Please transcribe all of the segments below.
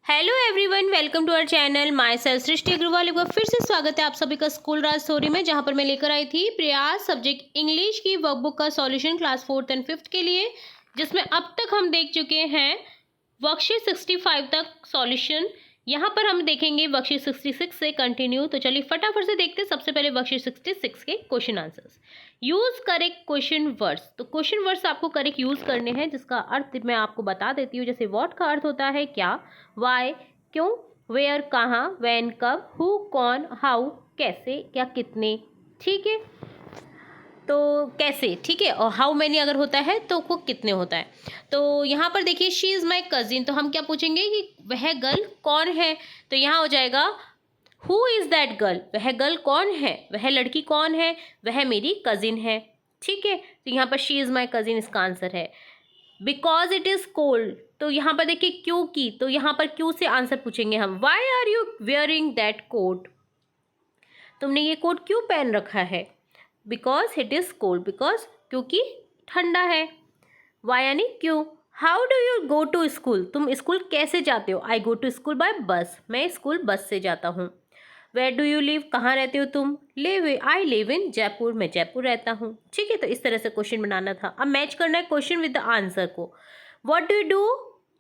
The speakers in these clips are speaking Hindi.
Hello everyone, welcome to our channel. Myself Srishti Agarwal. एक बार फिर से स्वागत है आप सभी का स्कूल राज स्टोरी में, जहां पर मैं लेकर आई थी प्रयास सब्जेक्ट इंग्लिश की वर्कबुक का solution class 4th and 5th के लिए, जिसमें अब तक हम देख चुके हैं वर्कशीट 65 तक सॉल्यूशन। यहाँ पर हम देखेंगे वर्कशीट 66 से कंटिन्यू। तो चलिए फटाफट से देखते हैं। सबसे पहले वर्कशीट 66 के question answers. Use correct question words. तो क्वेश्चन वर्ड्स आपको करेक्ट यूज करने हैं, जिसका अर्थ मैं आपको बता देती हूँ। जैसे व्हाट का अर्थ होता है क्या, वाई क्यों, वेयर कहाँ, व्हेन कब, हु कौन, हाउ कैसे या कितने। ठीक है, तो कैसे, ठीक है। और हाउ मैनी अगर होता है तो वो कितने होता है। तो यहाँ पर देखिए शी इज़ माई कजिन, तो हम क्या पूछेंगे कि वह गर्ल कौन है। तो यहाँ हो जाएगा हु इज़ दैट गर्ल, वह गर्ल कौन है, वह लड़की कौन है, वह मेरी कजिन है। ठीक है, तो यहाँ पर शी इज़ माई कजिन इसका आंसर है। बिकॉज इट इज़ कोल्ड, तो यहाँ पर देखिए क्यों की, तो यहाँ पर क्यों से आंसर पूछेंगे हम। Why are you wearing that coat, तुमने ये कोट क्यों पहन रखा है। Because it is cold, because क्योंकि ठंडा है। वाई यानी क्यों। How do you go to school, तुम स्कूल कैसे जाते हो। I go to school by bus, मैं स्कूल बस से जाता हूँ। वेयर डू यू लिव, कहाँ रहते हो तुम। Live, I live in Jaipur, मैं जयपुर रहता हूँ। ठीक है, तो इस तरह से क्वेश्चन बनाना था। अब मैच करना है क्वेश्चन विद द आंसर को। What do you do,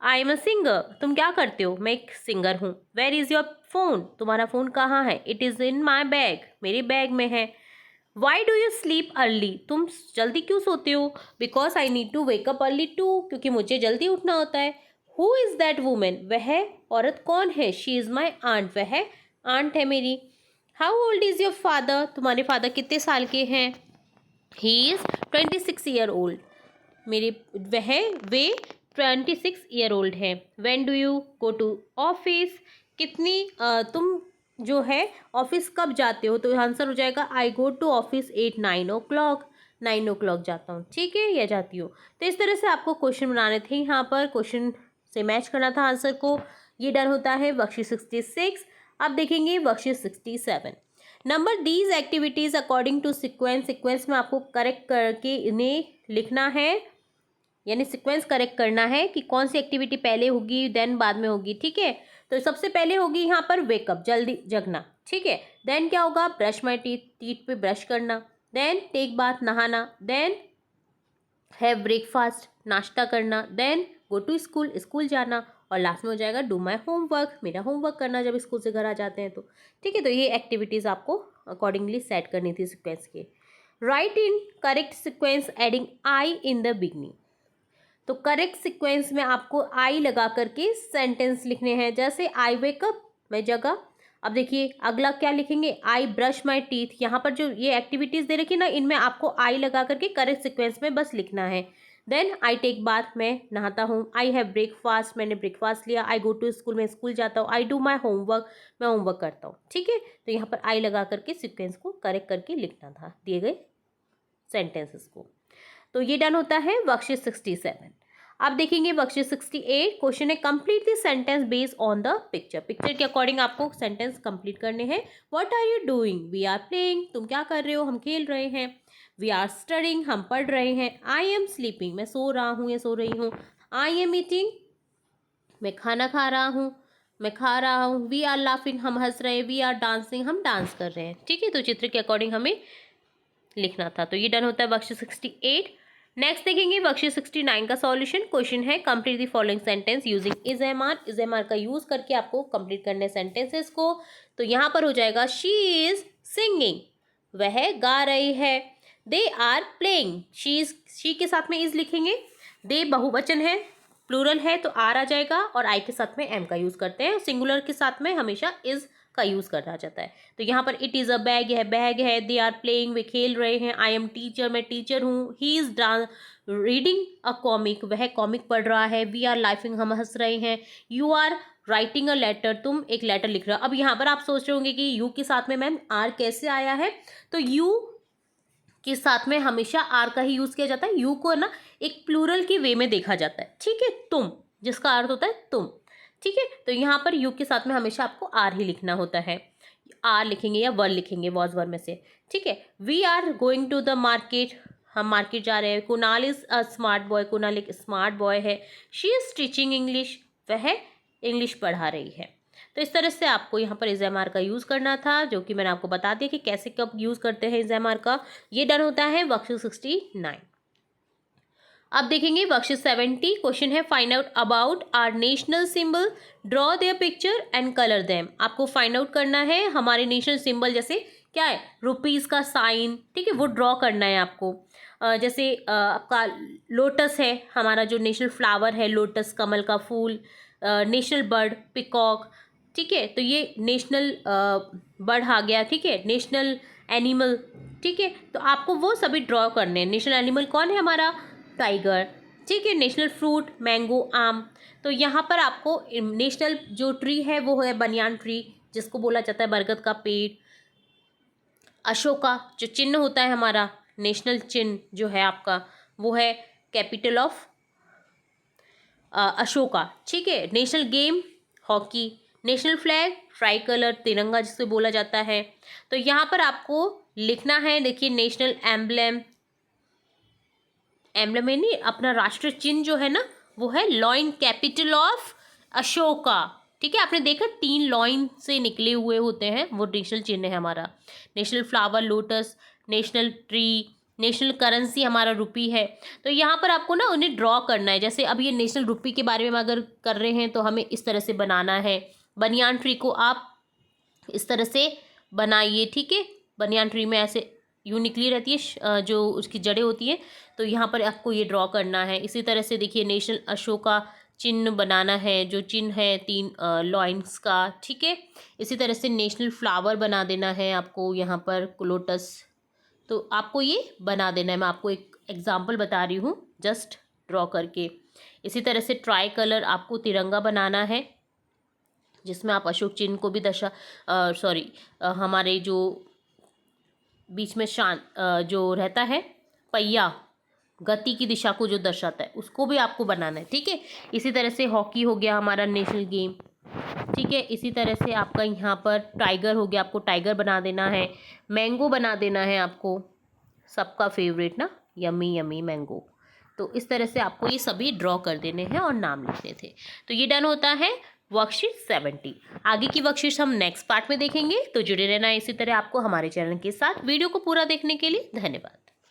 I am a singer, तुम क्या करते हो, मैं एक सिंगर हूँ। वेयर इज़ योर फोन, तुम्हारा फ़ोन कहाँ है। It is in my bag, मेरे बैग में है। Why do you sleep early, तुम जल्दी क्यों सोते हो। Because I need to wake up early to, क्योंकि मुझे जल्दी उठना होता है। हु इज़ दैट वुमेन, वह औरत कौन है। शी इज़ माई आंट, वह आंट है मेरी। How old is your father, तुम्हारे फादर कितने साल के हैं। ही इज़ 26 ईयर ओल्ड, मेरे वे 26 ईयर ओल्ड हैं। When do you go to office, कितनी तुम जो है ऑफिस कब जाते हो। तो आंसर हो जाएगा I go to office at 9 o'clock, 9 o'clock जाता हूँ। ठीक है, या जाती हूँ। तो इस तरह से आपको क्वेश्चन बनाने थे, यहाँ पर क्वेश्चन से मैच करना था आंसर को। ये डन होता है वर्कशीट 66। अब देखेंगे worksheet 67। Number these activities according to sequence, sequence में आपको करेक्ट करके इन्हें लिखना है, यानी सीक्वेंस करेक्ट करना है कि कौन सी एक्टिविटी पहले होगी देन बाद में होगी। ठीक है, तो सबसे पहले होगी यहाँ पर वेकअप, जल्दी जगना। ठीक है, देन क्या होगा, ब्रश माई टीथ, टीथ पे ब्रश करना। देन टेक बाथ, नहाना। देन हैव ब्रेकफास्ट, नाश्ता करना। Then go to school, school जाना। और लास्ट में हो जाएगा डू माई होमवर्क, मेरा होमवर्क करना जब स्कूल से घर आ जाते हैं तो। ठीक है, तो ये एक्टिविटीज़ आपको अकॉर्डिंगली सेट करनी थी सिक्वेंस के। Right in correct sequence adding I in the beginning, तो करेक्ट सीक्वेंस में आपको आई लगा करके सेंटेंस लिखने हैं। जैसे आई वेकअप, मैं जगा। अब देखिए अगला क्या लिखेंगे, आई ब्रश माई टीथ। यहाँ पर जो ये एक्टिविटीज़ दे रखी ना, इनमें आपको आई लगा करके करेक्ट सीक्वेंस में बस लिखना है। देन आई टेक बाथ, मैं नहाता हूँ। आई हैव ब्रेकफास्ट, मैंने ब्रेकफास्ट लिया। आई गो टू स्कूल, मैं स्कूल जाता हूँ। आई डू माई होमवर्क, मैं होमवर्क करता हूँ। ठीक है, तो यहाँ पर आई लगा करके सीक्वेंस को करेक्ट करके लिखना था दिए गए सेंटेंसेस को। तो ये डन होता है वर्कशीट 67। आप देखेंगे वर्कशीट 68। क्वेश्चन है complete the sentence based on the picture, picture के अकॉर्डिंग आपको सेंटेंस कंप्लीट करने हैं। What are you doing, we are playing, तुम क्या कर रहे हो, हम खेल रहे हैं। वी आर स्टडिंग, हम पढ़ रहे हैं। आई एम स्लीपिंग, मैं सो रहा हूँ या सो रही हूँ। आई एम ईटिंग, मैं खाना खा रहा हूँ, मैं खा रहा हूँ। वी आर लाफिंग, हम हंस रहे हैं। वी आर डांसिंग, हम डांस कर रहे हैं। ठीक है, तो चित्र के अकॉर्डिंग हमें लिखना था। तो ये डन होता है वर्कशीट 68। नेक्स्ट देखेंगे वर्कशीट 69 का सॉल्यूशन। क्वेश्चन है complete the following sentence using is am are, is am are का यूज करके आपको कंप्लीट करने सेंटेंसेस को। तो यहाँ पर हो जाएगा शी इज सिंगिंग, वह गा रही है। दे आर प्लेइंग, शी के साथ में इज लिखेंगे। दे बहुवचन है, प्लूरल है तो आर आ जाएगा, और आई के साथ में एम का यूज करते हैं। सिंगुलर के साथ में हमेशा इज का यूज करना जाता है। तो यहाँ पर इट इज़ अ बैग है, बैग है। दे आर प्लेइंग, वे खेल रहे हैं। आई एम टीचर, मैं टीचर हूँ। He is reading a comic, वह कॉमिक पढ़ रहा है। वी आर लाइफिंग, हम हंस रहे हैं। You are writing a letter, तुम एक लेटर लिख रहे हो। अब यहाँ पर आप सोच रहे होंगे कि यू के साथ में मैम आर कैसे आया है। तो यू के साथ में हमेशा आर का ही यूज किया जाता है। यू को ना एक प्लूरल के वे में देखा जाता है। ठीक है, तुम, जिसका अर्थ होता है तुम। ठीक है, तो यहाँ पर यू के साथ में हमेशा आपको आर ही लिखना होता है। आर लिखेंगे या वर लिखेंगे, वॉज वर में से। ठीक है, we are going to the market, हम मार्केट जा रहे हैं। Kunal is a smart boy, Kunal एक स्मार्ट बॉय है। शी इज टीचिंग इंग्लिश, वह इंग्लिश पढ़ा रही है। तो इस तरह से आपको यहाँ पर इज एम आर का यूज़ करना था, जो कि मैंने आपको बता दिया कि कैसे कब यूज़ करते हैं इज एम आर का। ये डन होता है वर्कशीट 69। अब देखेंगे वर्कशीट 70। क्वेश्चन है find out about our national symbol, draw their picture and colour them. आपको फाइंड आउट करना है हमारे नेशनल सिंबल, जैसे क्या है रुपीज़ का साइन, ठीक है, वो ड्रॉ करना है आपको। जैसे आपका लोटस है, हमारा जो नेशनल फ्लावर है लोटस, कमल का फूल। नेशनल बर्ड पिकॉक, ठीक है, तो ये नेशनल बर्ड आ गया, ठीक है, नेशनल एनिमल, ठीक है, तो आपको वो सभी ड्रॉ करने हैं। नेशनल एनिमल कौन है हमारा, टाइगर, ठीक है। नेशनल फ्रूट मैंगो, आम। तो यहाँ पर आपको नेशनल जो ट्री है वो है बनियान ट्री, जिसको बोला जाता है बरगद का पेड़। अशोका जो चिन्ह होता है हमारा, नेशनल चिन्ह जो है आपका, वो है कैपिटल ऑफ अशोका, ठीक है। National game hockey. National flag try colour तिरंगा जिसे बोला जाता है। तो यहाँ पर आपको लिखना है, देखिए नेशनल एम्ब्लेम, एम्ब्लेम है नहीं, अपना राष्ट्रीय चिन्ह जो है ना वो है लॉइन कैपिटल ऑफ अशोका, ठीक है। आपने देखा 3 लॉइन से निकले हुए होते हैं, वो नेशनल चिन्ह है हमारा। National flower lotus, national tree, national currency हमारा रुपी है। तो यहाँ पर आपको ना उन्हें ड्रॉ करना है। जैसे अब ये नेशनल रुपी के बारे में अगर कर रहे हैं तो हमें इस तरह से बनाना है। बनियान ट्री को आप इस तरह से बनाइए, ठीक है। बनियान ट्री में ऐसे यूँ निकली रहती है जो उसकी जड़ें होती हैं, तो यहाँ पर आपको ये ड्रॉ करना है। इसी तरह से देखिए नेशनल अशोका चिन्ह बनाना है, जो चिन्ह है 3 लॉइन्स का, ठीक है। इसी तरह से नेशनल फ्लावर बना देना है आपको, यहाँ पर लोटस, तो आपको ये बना देना है। मैं आपको एक एग्जांपल बता रही हूँ जस्ट ड्रॉ करके। इसी तरह से ट्राई कलर आपको तिरंगा बनाना है, जिसमें आप अशोक चिन्ह को भी हमारे जो बीच में जो रहता है पहिया, गति की दिशा को जो दर्शाता है, उसको भी आपको बनाना है, ठीक है। इसी तरह से हॉकी हो गया हमारा नेशनल गेम, ठीक है। इसी तरह से आपका यहाँ पर टाइगर हो गया, आपको टाइगर बना देना है। मैंगो बना देना है आपको, सबका फेवरेट ना, यम्मी यम्मी मैंगो। तो इस तरह से आपको ये सभी ड्रॉ कर देने हैं और नाम लिखने थे। तो ये डन होता है वर्कशीट 70। आगे की वर्कशीट्स हम नेक्स्ट पार्ट में देखेंगे, तो जुड़े रहना इसी तरह आपको हमारे चैनल के साथ। वीडियो को पूरा देखने के लिए धन्यवाद।